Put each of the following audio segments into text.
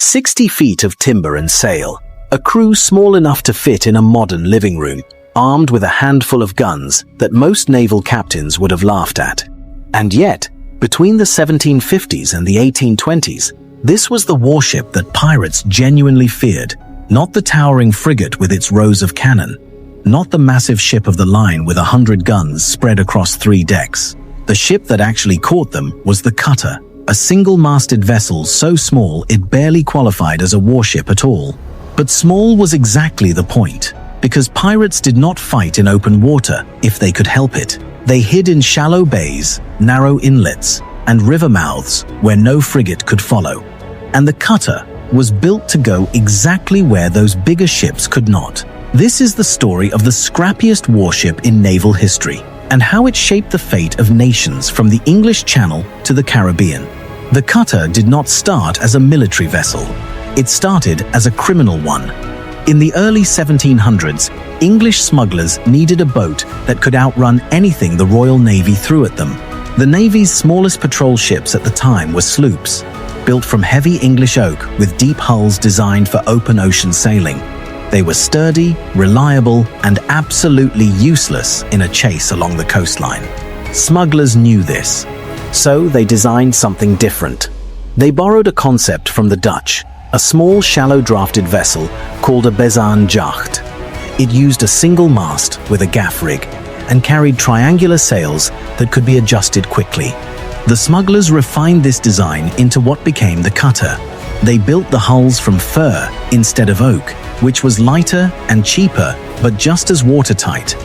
60 feet of timber and sail, a crew small enough to fit in a modern living room, armed with a handful of guns that most naval captains would have laughed at. And yet, between the 1750s and the 1820s, this was the warship that pirates genuinely feared, not the towering frigate with its rows of cannon, not the massive ship of the line with 100 guns spread across 3 decks. The ship that actually caught them was the cutter, a single-masted vessel so small it barely qualified as a warship at all. But small was exactly the point, because pirates did not fight in open water if they could help it. They hid in shallow bays, narrow inlets, and river mouths where no frigate could follow. And the cutter was built to go exactly where those bigger ships could not. This is the story of the scrappiest warship in naval history, and how it shaped the fate of nations from the English Channel to the Caribbean. The cutter did not start as a military vessel. It started as a criminal one. In the early 1700s, English smugglers needed a boat that could outrun anything the Royal Navy threw at them. The Navy's smallest patrol ships at the time were sloops, built from heavy English oak with deep hulls designed for open ocean sailing. They were sturdy, reliable, and absolutely useless in a chase along the coastline. Smugglers knew this, so they designed something different. They borrowed a concept from the Dutch, a small shallow-drafted vessel called a bezaan-jacht. It used a single mast with a gaff rig and carried triangular sails that could be adjusted quickly. The smugglers refined this design into what became the cutter. They built the hulls from fir instead of oak, which was lighter and cheaper, but just as watertight.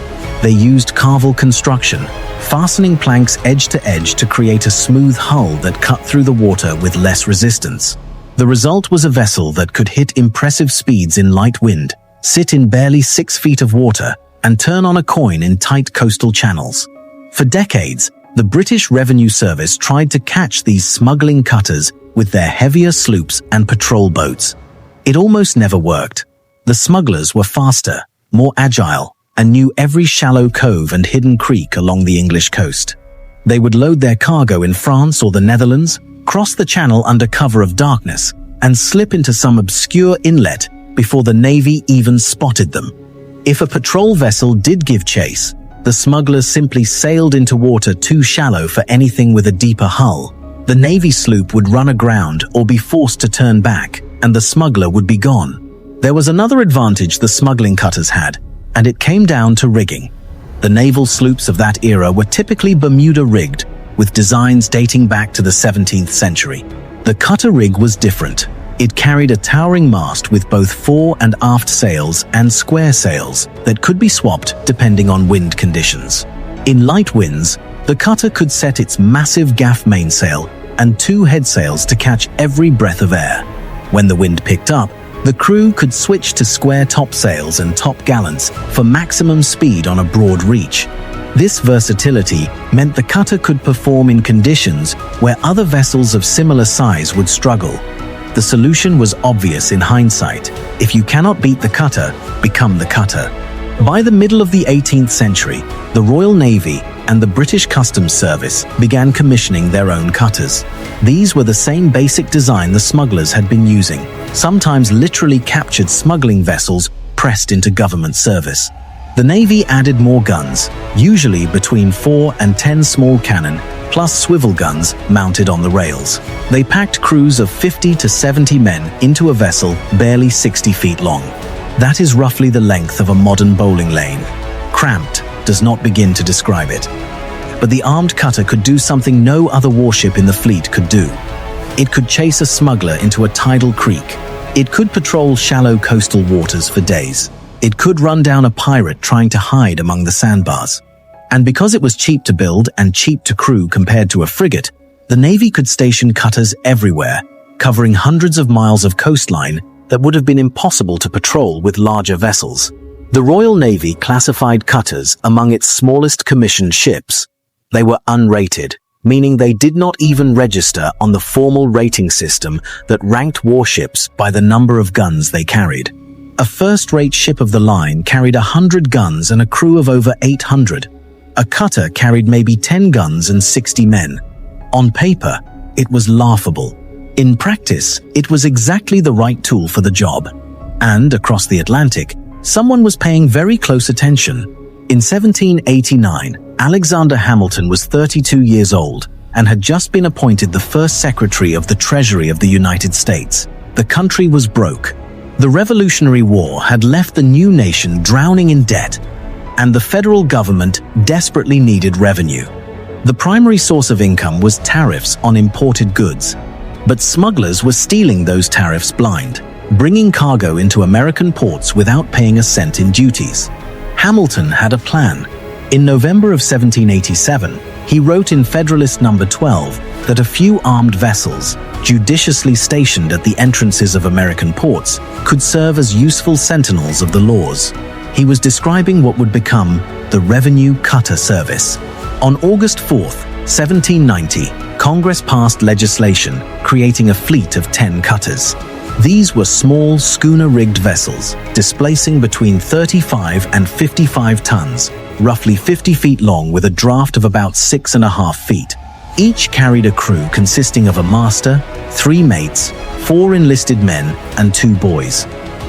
They used carvel construction, fastening planks edge to edge to create a smooth hull that cut through the water with less resistance. The result was a vessel that could hit impressive speeds in light wind, sit in barely 6 feet of water, and turn on a coin in tight coastal channels. For decades, the British Revenue Service tried to catch these smuggling cutters with their heavier sloops and patrol boats. It almost never worked. The smugglers were faster, more agile, and knew every shallow cove and hidden creek along the English coast. They would load their cargo in France or the Netherlands, cross the channel under cover of darkness, and slip into some obscure inlet before the Navy even spotted them. If a patrol vessel did give chase, the smugglers simply sailed into water too shallow for anything with a deeper hull. The Navy sloop would run aground or be forced to turn back, and the smuggler would be gone. There was another advantage the smuggling cutters had, and it came down to rigging. The naval sloops of that era were typically Bermuda-rigged, with designs dating back to the 17th century. The cutter rig was different. It carried a towering mast with both fore and aft sails and square sails that could be swapped depending on wind conditions. In light winds, the cutter could set its massive gaff mainsail and 2 headsails to catch every breath of air. When the wind picked up, the crew could switch to square topsails and top gallants for maximum speed on a broad reach. This versatility meant the cutter could perform in conditions where other vessels of similar size would struggle. The solution was obvious in hindsight. If you cannot beat the cutter, become the cutter. By the middle of the 18th century, the Royal Navy and the British Customs Service began commissioning their own cutters. These were the same basic design the smugglers had been using, sometimes literally captured smuggling vessels pressed into government service. The Navy added more guns, usually between 4 and 10 small cannon, plus swivel guns mounted on the rails. They packed crews of 50 to 70 men into a vessel barely 60 feet long. That is roughly the length of a modern bowling lane. Cramped does not begin to describe it. But the armed cutter could do something no other warship in the fleet could do. It could chase a smuggler into a tidal creek. It could patrol shallow coastal waters for days. It could run down a pirate trying to hide among the sandbars. And because it was cheap to build and cheap to crew compared to a frigate, the Navy could station cutters everywhere, covering hundreds of miles of coastline that would have been impossible to patrol with larger vessels. The Royal Navy classified cutters among its smallest commissioned ships. They were unrated, meaning they did not even register on the formal rating system that ranked warships by the number of guns they carried. A first-rate ship of the line carried 100 guns and a crew of over 800. A cutter carried maybe 10 guns and 60 men. On paper, it was laughable. In practice, it was exactly the right tool for the job. And across the Atlantic, someone was paying very close attention. In 1789, Alexander Hamilton was 32 years old and had just been appointed the first Secretary of the Treasury of the United States. The country was broke. The Revolutionary War had left the new nation drowning in debt, and the federal government desperately needed revenue. The primary source of income was tariffs on imported goods, but smugglers were stealing those tariffs blind, bringing cargo into American ports without paying a cent in duties. Hamilton had a plan. In November of 1787, he wrote in Federalist No. 12 that a few armed vessels, judiciously stationed at the entrances of American ports, could serve as useful sentinels of the laws. He was describing what would become the Revenue Cutter Service. On August 4, 1790, Congress passed legislation creating a fleet of 10 cutters. These were small, schooner-rigged vessels, displacing between 35 and 55 tons, roughly 50 feet long with a draft of about 6.5 feet. Each carried a crew consisting of a master, 3 mates, 4 enlisted men, and 2 boys.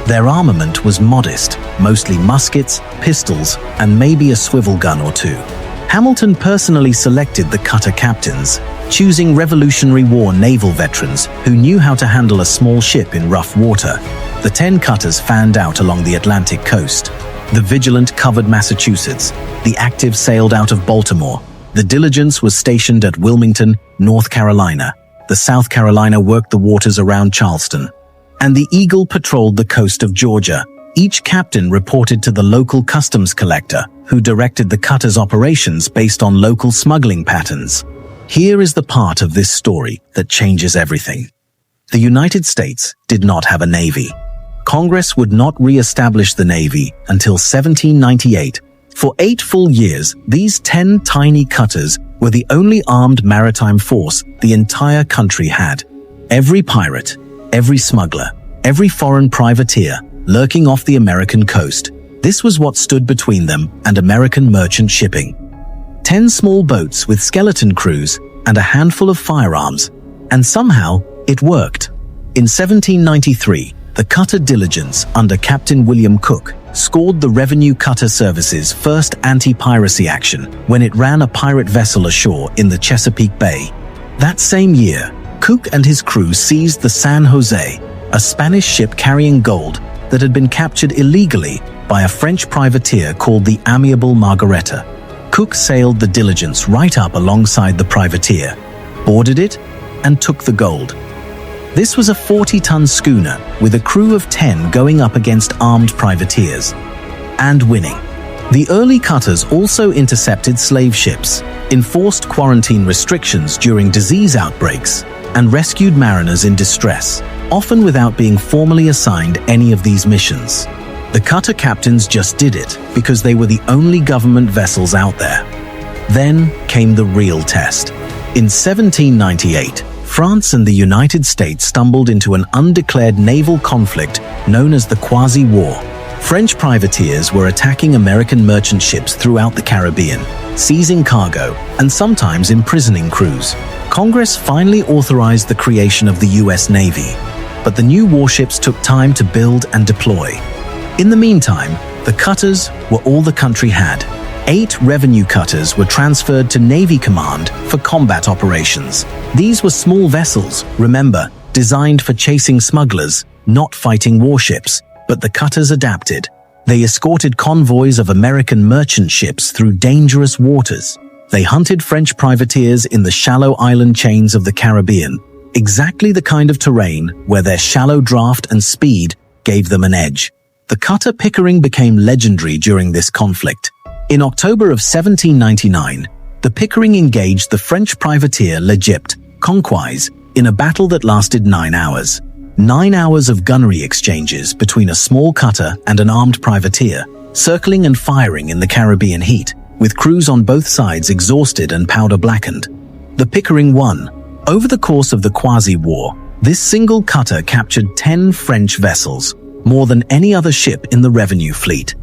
Their armament was modest, mostly muskets, pistols, and maybe a swivel gun or 2. Hamilton personally selected the cutter captains, choosing Revolutionary War naval veterans who knew how to handle a small ship in rough water. The 10 cutters fanned out along the Atlantic coast. The Vigilant covered Massachusetts. The Active sailed out of Baltimore. The Diligence was stationed at Wilmington, North Carolina. The South Carolina worked the waters around Charleston. And the Eagle patrolled the coast of Georgia. Each captain reported to the local customs collector, who directed the cutter's operations based on local smuggling patterns. Here is the part of this story that changes everything. The United States did not have a navy. Congress would not re-establish the Navy until 1798. For 8 full years, these 10 tiny cutters were the only armed maritime force the entire country had. Every pirate, every smuggler, every foreign privateer lurking off the American coast. This was what stood between them and American merchant shipping. 10 small boats with skeleton crews and a handful of firearms. And somehow, it worked. In 1793, the cutter Diligence under Captain William Cook scored the Revenue Cutter Service's first anti-piracy action when it ran a pirate vessel ashore in the Chesapeake Bay. That same year, Cook and his crew seized the San Jose, a Spanish ship carrying gold that had been captured illegally by a French privateer called the Amiable Margareta. Cook sailed the Diligence right up alongside the privateer, boarded it, and took the gold. This was a 40-ton schooner with a crew of 10 going up against armed privateers, and winning. The early cutters also intercepted slave ships, enforced quarantine restrictions during disease outbreaks, and rescued mariners in distress, often without being formally assigned any of these missions. The cutter captains just did it because they were the only government vessels out there. Then came the real test. In 1798, France and the United States stumbled into an undeclared naval conflict known as the Quasi-War. French privateers were attacking American merchant ships throughout the Caribbean, seizing cargo and sometimes imprisoning crews. Congress finally authorized the creation of the U.S. Navy, but the new warships took time to build and deploy. In the meantime, the cutters were all the country had. 8 revenue cutters were transferred to Navy Command for combat operations. These were small vessels, remember, designed for chasing smugglers, not fighting warships, but the cutters adapted. They escorted convoys of American merchant ships through dangerous waters. They hunted French privateers in the shallow island chains of the Caribbean, exactly the kind of terrain where their shallow draft and speed gave them an edge. The cutter Pickering became legendary during this conflict. In October of 1799, the Pickering engaged the French privateer l'Egypte, Conquise, in a battle that lasted 9 hours. 9 hours of gunnery exchanges between a small cutter and an armed privateer, circling and firing in the Caribbean heat, with crews on both sides exhausted and powder-blackened. The Pickering won. Over the course of the Quasi-War, this single cutter captured 10 French vessels, more than any other ship in the revenue fleet.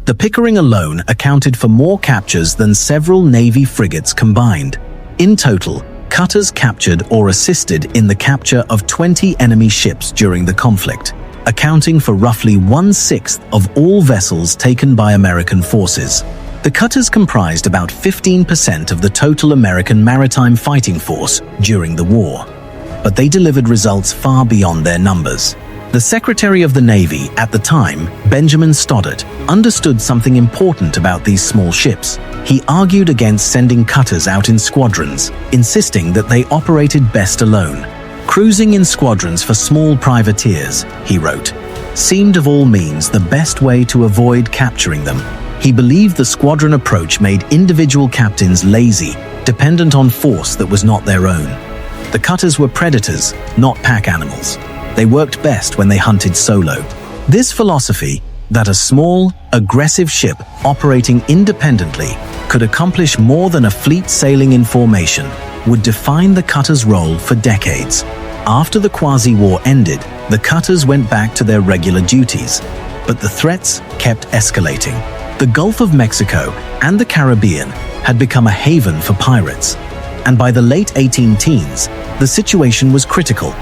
The Pickering alone accounted for more captures than several Navy frigates combined. In total, cutters captured or assisted in the capture of 20 enemy ships during the conflict, accounting for roughly 1/6 of all vessels taken by American forces. The cutters comprised about 15% of the total American maritime fighting force during the war, but they delivered results far beyond their numbers. The Secretary of the Navy at the time, Benjamin Stoddert, understood something important about these small ships. He argued against sending cutters out in squadrons, insisting that they operated best alone. Cruising in squadrons for small privateers, he wrote, seemed of all means the best way to avoid capturing them. He believed the squadron approach made individual captains lazy, dependent on force that was not their own. The cutters were predators, not pack animals. They worked best when they hunted solo. This philosophy, that a small, aggressive ship operating independently could accomplish more than a fleet sailing in formation, would define the cutters' role for decades. After the quasi-war ended, the cutters went back to their regular duties, but the threats kept escalating. The Gulf of Mexico and the Caribbean had become a haven for pirates, and by the late 18-teens, the situation was critical.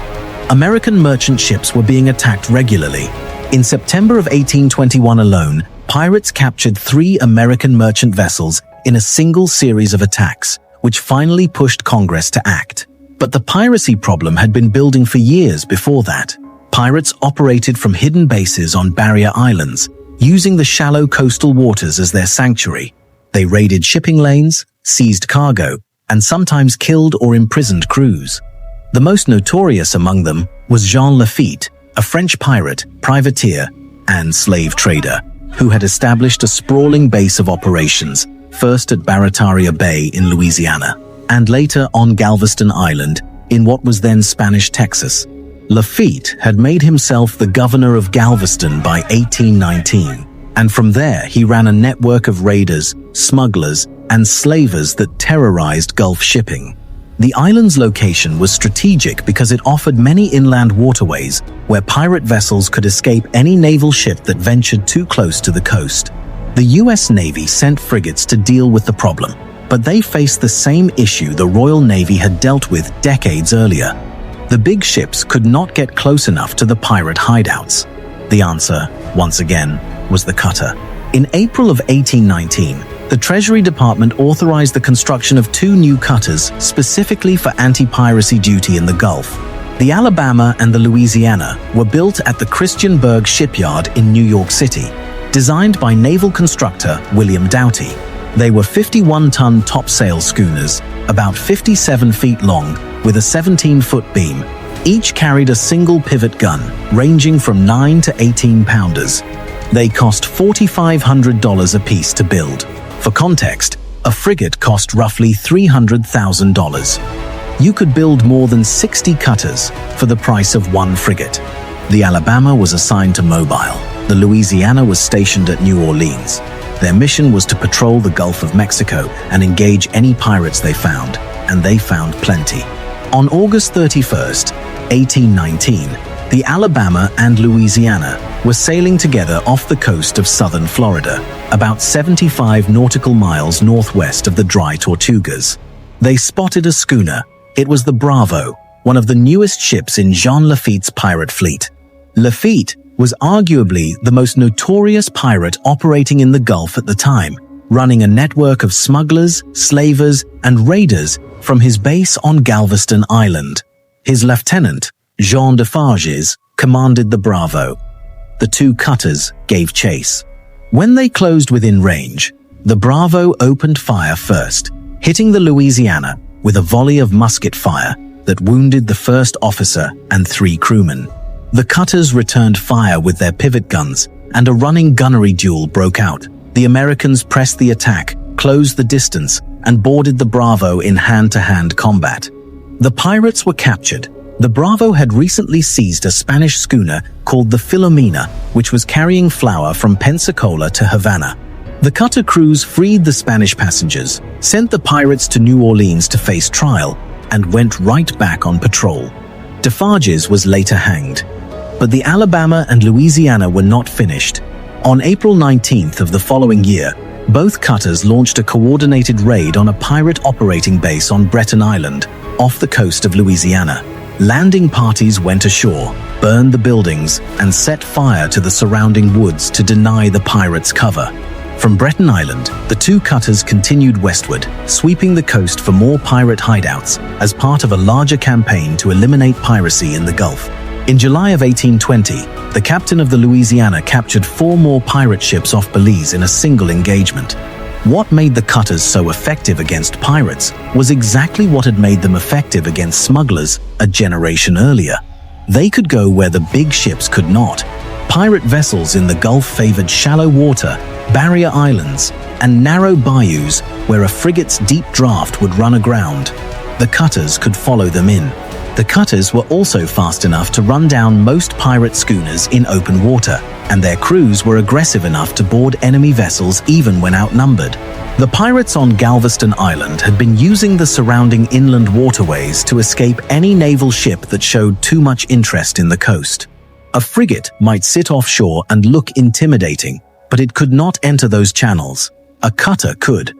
American merchant ships were being attacked regularly. In September of 1821 alone, pirates captured 3 American merchant vessels in a single series of attacks, which finally pushed Congress to act. But the piracy problem had been building for years before that. Pirates operated from hidden bases on barrier islands, using the shallow coastal waters as their sanctuary. They raided shipping lanes, seized cargo, and sometimes killed or imprisoned crews. The most notorious among them was Jean Lafitte, a French pirate, privateer, and slave trader, who had established a sprawling base of operations, first at Maritime Bay in Louisiana, and later on Galveston Island in what was then Spanish Texas. Lafitte had made himself the governor of Galveston by 1819, and from there he ran a network of raiders, smugglers, and slavers that terrorized Gulf shipping. The island's location was strategic because it offered many inland waterways where pirate vessels could escape any naval ship that ventured too close to the coast. The U.S. Navy sent frigates to deal with the problem, but they faced the same issue the Royal Navy had dealt with decades earlier. The big ships could not get close enough to the pirate hideouts. The answer, once again, was the cutter. In April of 1819, the Treasury Department authorized the construction of 2 new cutters specifically for anti-piracy duty in the Gulf. The Alabama and the Louisiana were built at the Christiansburg Shipyard in New York City, designed by naval constructor William Doughty. They were 51-ton topsail schooners, about 57 feet long, with a 17-foot beam. Each carried a single pivot gun, ranging from 9 to 18-pounders. They cost $4,500 apiece to build. For context, a frigate cost roughly $300,000. You could build more than 60 cutters for the price of 1 frigate. The Alabama was assigned to Mobile. The Louisiana was stationed at New Orleans. Their mission was to patrol the Gulf of Mexico and engage any pirates they found, and they found plenty. On August 31st, 1819, the Alabama and Louisiana were sailing together off the coast of southern Florida, about 75 nautical miles northwest of the Dry Tortugas. They spotted a schooner. It was the Bravo, one of the newest ships in Jean Lafitte's pirate fleet. Lafitte was arguably the most notorious pirate operating in the Gulf at the time, running a network of smugglers, slavers, and raiders from his base on Galveston Island. His lieutenant, Jean Defarges, commanded the Bravo. The 2 cutters gave chase. When they closed within range, the Bravo opened fire first, hitting the Louisiana with a volley of musket fire that wounded the first officer and 3 crewmen. The cutters returned fire with their pivot guns, and a running gunnery duel broke out. The Americans pressed the attack, closed the distance, and boarded the Bravo in hand-to-hand combat. The pirates were captured. The Bravo had recently seized a Spanish schooner called the Filomena, which was carrying flour from Pensacola to Havana. The cutter crews freed the Spanish passengers, sent the pirates to New Orleans to face trial, and went right back on patrol. Defarges was later hanged. But the Alabama and Louisiana were not finished. On April 19th of the following year, both cutters launched a coordinated raid on a pirate operating base on Breton Island, off the coast of Louisiana. Landing parties went ashore, burned the buildings, and set fire to the surrounding woods to deny the pirates cover. From Breton Island, the two cutters continued westward, sweeping the coast for more pirate hideouts as part of a larger campaign to eliminate piracy in the Gulf. In July of 1820, the captain of the Louisiana captured 4 more pirate ships off Belize in a single engagement. What made the cutters so effective against pirates was exactly what had made them effective against smugglers a generation earlier. They could go where the big ships could not. Pirate vessels in the Gulf favored shallow water, barrier islands, and narrow bayous where a frigate's deep draft would run aground. The cutters could follow them in. The cutters were also fast enough to run down most pirate schooners in open water, and their crews were aggressive enough to board enemy vessels even when outnumbered. The pirates on Galveston Island had been using the surrounding inland waterways to escape any naval ship that showed too much interest in the coast. A frigate might sit offshore and look intimidating, but it could not enter those channels. A cutter could,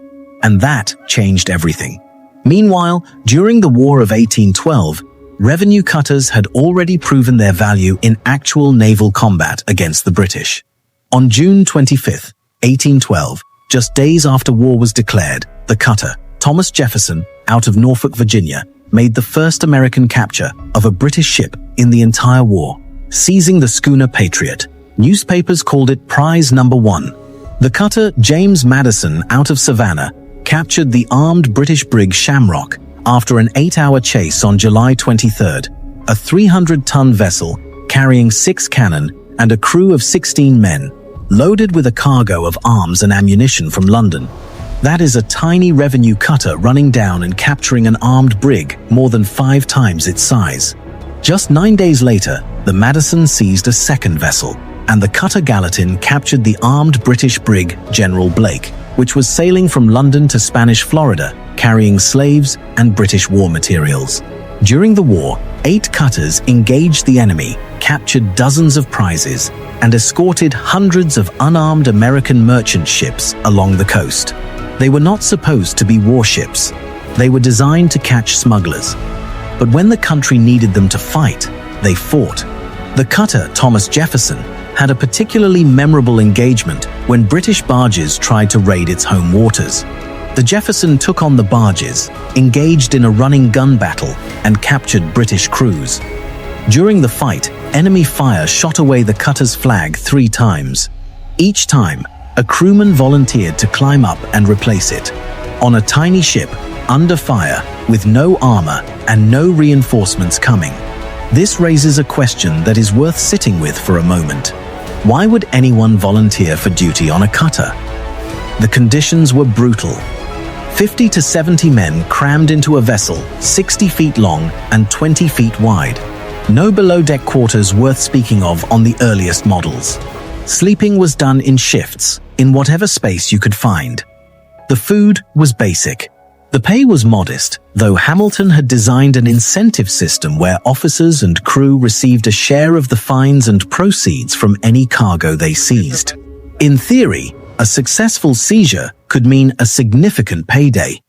and that changed everything. Meanwhile, during the War of 1812, revenue cutters had already proven their value in actual naval combat against the British. On June 25, 1812, just days after war was declared, the cutter, Thomas Jefferson, out of Norfolk, Virginia, made the first American capture of a British ship in the entire war, seizing the schooner Patriot. Newspapers called it Prize Number 1. The cutter James Madison out of Savannah captured the armed British brig Shamrock after an 8-hour chase on July 23rd, a 300-ton vessel carrying 6 cannon and a crew of 16 men, loaded with a cargo of arms and ammunition from London. That is a tiny revenue cutter running down and capturing an armed brig more than 5 times its size. Just 9 days later, the Madison seized a second vessel, and the cutter Gallatin captured the armed British brig General Blake, which was sailing from London to Spanish Florida, carrying slaves and British war materials. During the war, 8 cutters engaged the enemy, captured dozens of prizes, and escorted hundreds of unarmed American merchant ships along the coast. They were not supposed to be warships. They were designed to catch smugglers. But when the country needed them to fight, they fought. The cutter Thomas Jefferson had a particularly memorable engagement when British barges tried to raid its home waters. The Jefferson took on the barges, engaged in a running gun battle, and captured British crews. During the fight, enemy fire shot away the cutter's flag 3 times. Each time, a crewman volunteered to climb up and replace it. On a tiny ship, under fire, with no armor and no reinforcements coming. This raises a question that is worth sitting with for a moment. Why would anyone volunteer for duty on a cutter? The conditions were brutal. 50 to 70 men crammed into a vessel 60 feet long and 20 feet wide. No below-deck quarters worth speaking of on the earliest models. Sleeping was done in shifts, in whatever space you could find. The food was basic. The pay was modest, though Hamilton had designed an incentive system where officers and crew received a share of the fines and proceeds from any cargo they seized. In theory, a successful seizure could mean a significant payday.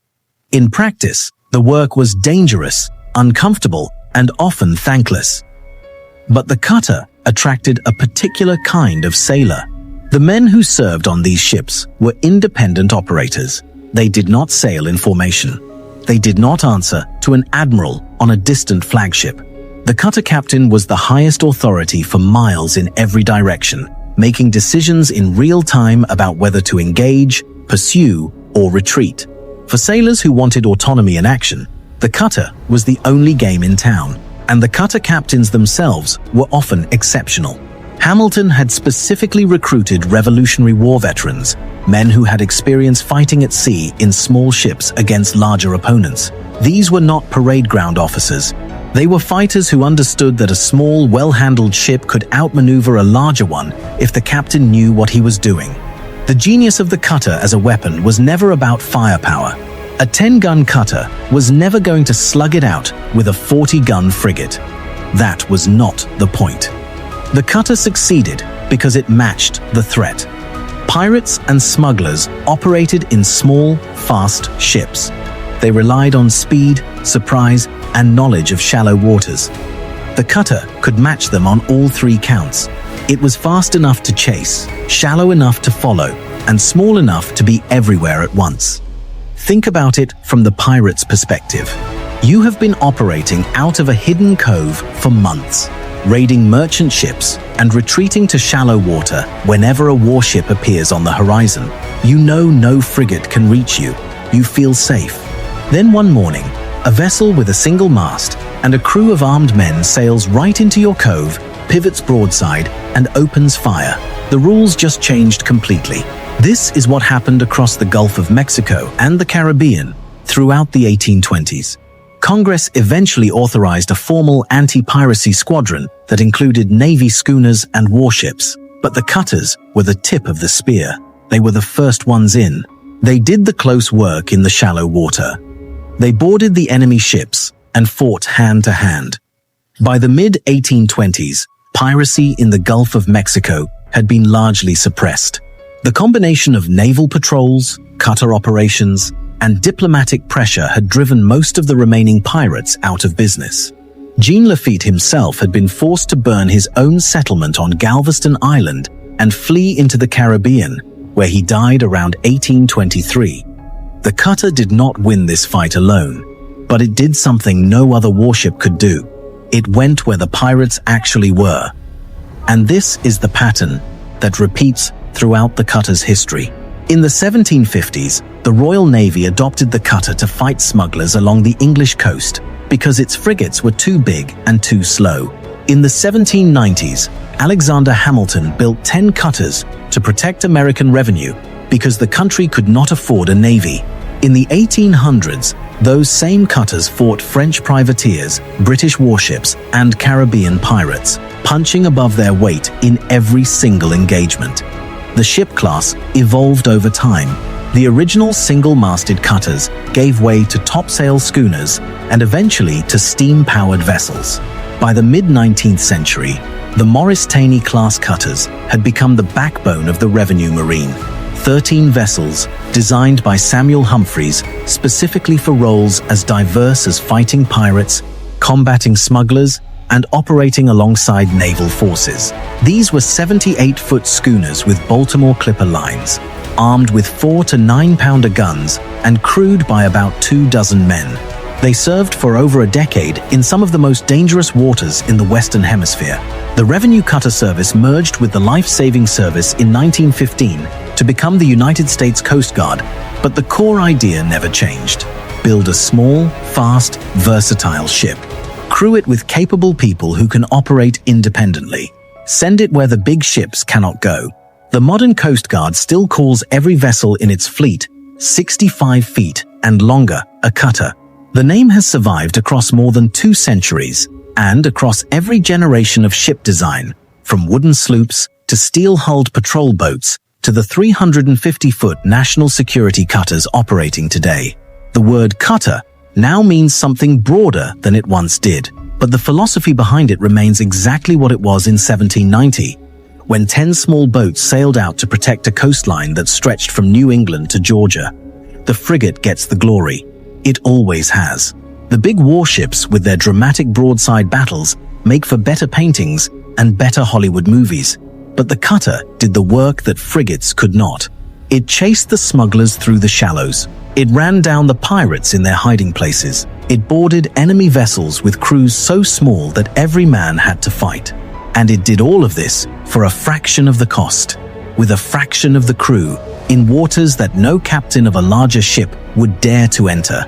In practice, the work was dangerous, uncomfortable, and often thankless. But the cutter attracted a particular kind of sailor. The men who served on these ships were independent operators. They did not sail in formation. They did not answer to an admiral on a distant flagship. The cutter captain was the highest authority for miles in every direction, making decisions in real time about whether to engage, pursue, or retreat. For sailors who wanted autonomy and action, the cutter was the only game in town, and the cutter captains themselves were often exceptional. Hamilton had specifically recruited Revolutionary War veterans, men who had experience fighting at sea in small ships against larger opponents. These were not parade ground officers. They were fighters who understood that a small, well-handled ship could outmaneuver a larger one if the captain knew what he was doing. The genius of the cutter as a weapon was never about firepower. A 10-gun cutter was never going to slug it out with a 40-gun frigate. That was not the point. The cutter succeeded because it matched the threat. Pirates and smugglers operated in small, fast ships. They relied on speed, surprise, and knowledge of shallow waters. The cutter could match them on all three counts. It was fast enough to chase, shallow enough to follow, and small enough to be everywhere at once. Think about it from the pirate's perspective. You have been operating out of a hidden cove for months, raiding merchant ships and retreating to shallow water whenever a warship appears on the horizon. You know no frigate can reach you. You feel safe. Then one morning, a vessel with a single mast and a crew of armed men sails right into your cove, pivots broadside, and opens fire. The rules just changed completely. This is what happened across the Gulf of Mexico and the Caribbean throughout the 1820s. Congress eventually authorized a formal anti-piracy squadron that included Navy schooners and warships, but the cutters were the tip of the spear. They were the first ones in. They did the close work in the shallow water. They boarded the enemy ships and fought hand to hand. By the mid-1820s, piracy in the Gulf of Mexico had been largely suppressed. The combination of naval patrols, cutter operations, and diplomatic pressure had driven most of the remaining pirates out of business. Jean Lafitte himself had been forced to burn his own settlement on Galveston Island and flee into the Caribbean, where he died around 1823. The cutter did not win this fight alone, but it did something no other warship could do. It went where the pirates actually were. And this is the pattern that repeats throughout the cutter's history. In the 1750s, the Royal Navy adopted the cutter to fight smugglers along the English coast because its frigates were too big and too slow. In the 1790s, Alexander Hamilton built 10 cutters to protect American revenue because the country could not afford a navy. In the 1800s, those same cutters fought French privateers, British warships, and Caribbean pirates, punching above their weight in every single engagement. The ship class evolved over time. The original single-masted cutters gave way to topsail schooners and eventually to steam-powered vessels. By the mid-19th century, the Morris Taney-class cutters had become the backbone of the revenue marine. 13 vessels, designed by Samuel Humphreys specifically for roles as diverse as fighting pirates, combating smugglers, and operating alongside naval forces. These were 78-foot schooners with Baltimore Clipper lines, armed with 4 to 9-pounder guns and crewed by about 24 men. They served for over a decade in some of the most dangerous waters in the Western Hemisphere. The Revenue Cutter Service merged with the Life-Saving Service in 1915 to become the United States Coast Guard, but the core idea never changed. Build a small, fast, versatile ship. Crew it with capable people who can operate independently. Send it where the big ships cannot go. The modern Coast Guard still calls every vessel in its fleet, 65 feet and longer, a cutter. The name has survived across more than 2 centuries and across every generation of ship design, from wooden sloops to steel-hulled patrol boats to the 350-foot national security cutters operating today. The word cutter now means something broader than it once did, but the philosophy behind it remains exactly what it was in 1790, when 10 small boats sailed out to protect a coastline that stretched from New England to Georgia. The frigate gets the glory. It always has. The big warships with their dramatic broadside battles make for better paintings and better Hollywood movies, but the cutter did the work that frigates could not. It chased the smugglers through the shallows. It ran down the pirates in their hiding places. It boarded enemy vessels with crews so small that every man had to fight. And it did all of this for a fraction of the cost, with a fraction of the crew, in waters that no captain of a larger ship would dare to enter.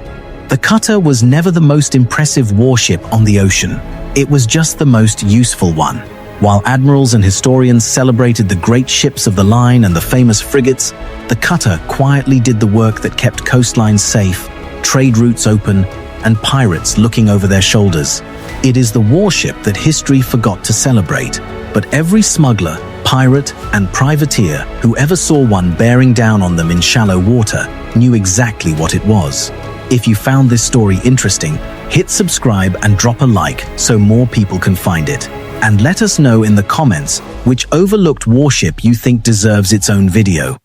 The cutter was never the most impressive warship on the ocean. It was just the most useful one. While admirals and historians celebrated the great ships of the line and the famous frigates, the cutter quietly did the work that kept coastlines safe, trade routes open, and pirates looking over their shoulders. It is the warship that history forgot to celebrate, but every smuggler, pirate, and privateer who ever saw one bearing down on them in shallow water knew exactly what it was. If you found this story interesting, hit subscribe and drop a like so more people can find it. And let us know in the comments which overlooked warship you think deserves its own video.